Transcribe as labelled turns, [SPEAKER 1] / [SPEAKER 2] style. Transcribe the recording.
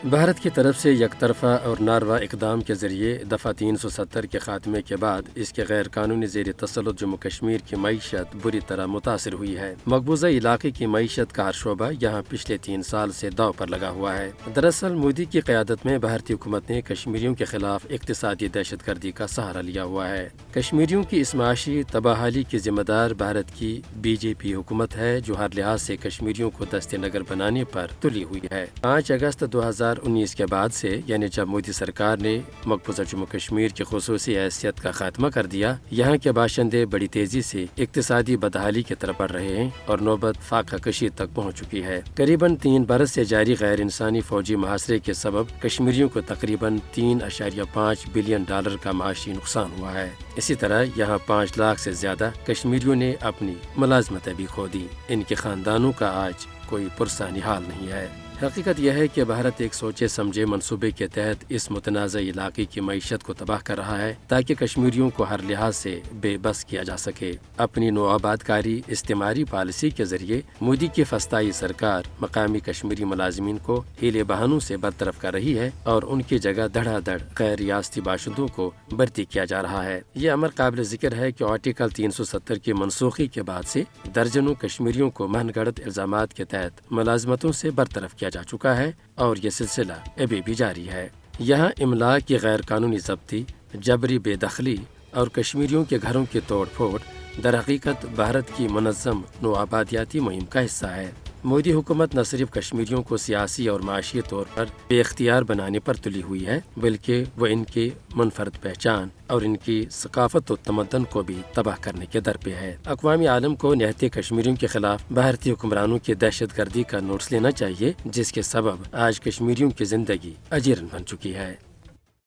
[SPEAKER 1] بھارت کی طرف سے یک طرفہ اور ناروا اقدام کے ذریعے دفعہ 370 کے خاتمے کے بعد اس کے غیر قانونی زیر تسلط جموں کشمیر کی معیشت بری طرح متاثر ہوئی ہے۔ مقبوضہ علاقے کی معیشت کا ہر شعبہ یہاں پچھلے 3 سال سے داؤ پر لگا ہوا ہے۔ دراصل مودی کی قیادت میں بھارتی حکومت نے کشمیریوں کے خلاف اقتصادی دہشت گردی کا سہارا لیا ہوا ہے۔ کشمیریوں کی اس معاشی تباہی کی ذمہ دار بھارت کی BJP حکومت ہے، جو ہر لحاظ سے کشمیریوں کو دست نگر بنانے پر تلی ہوئی ہے۔ 5 اگست 2019 کے بعد سے، یعنی جب مودی سرکار نے مقبوضہ جموں کشمیر کی خصوصی حیثیت کا خاتمہ کر دیا، یہاں کے باشندے بڑی تیزی سے اقتصادی بدحالی کی طرف بڑھ رہے ہیں اور نوبت فاقہ کشی تک پہنچ چکی ہے۔ قریباً 3 برس سے جاری غیر انسانی فوجی محاصرے کے سبب کشمیریوں کو تقریباً $3.5 بلین کا معاشی نقصان ہوا ہے۔ اسی طرح یہاں 5 لاکھ سے زیادہ کشمیریوں نے اپنی ملازمتیں بھی کھو دی۔ ان کے خاندانوں کا آج کوئی پرسانی حال نہیں ہے۔ حقیقت یہ ہے کہ بھارت ایک سوچے سمجھے منصوبے کے تحت اس متنازع علاقے کی معیشت کو تباہ کر رہا ہے تاکہ کشمیریوں کو ہر لحاظ سے بے بس کیا جا سکے۔ اپنی نوآباد کاری استعماری پالیسی کے ذریعے مودی کی فسطائی سرکار مقامی کشمیری ملازمین کو ہیلے بہانوں سے برطرف کر رہی ہے اور ان کی جگہ دھڑا دھڑ غیر ریاستی باشندوں کو بھرتی کیا جا رہا ہے۔ یہ امر قابل ذکر ہے کہ آرٹیکل 370 کی منسوخی کے بعد سے درجنوں کشمیریوں کو من گھڑت الزامات کے تحت ملازمتوں سے برطرف کیا جا چکا ہے اور یہ سلسلہ ابھی بھی جاری ہے۔ یہاں املاک کی غیر قانونی ضبطی، جبری بے دخلی اور کشمیریوں کے گھروں کی توڑ پھوڑ در حقیقت بھارت کی منظم نوآبادیاتی مہم کا حصہ ہے۔ مودی حکومت نہ صرف کشمیریوں کو سیاسی اور معاشی طور پر بے اختیار بنانے پر تلی ہوئی ہے، بلکہ وہ ان کی منفرد پہچان اور ان کی ثقافت و تمدن کو بھی تباہ کرنے کے در پہ ہے۔ اقوام عالم کو نہتے کشمیریوں کے خلاف بھارتی حکمرانوں کی دہشت گردی کا نوٹس لینا چاہیے، جس کے سبب آج کشمیریوں کی زندگی اجیرن بن چکی ہے۔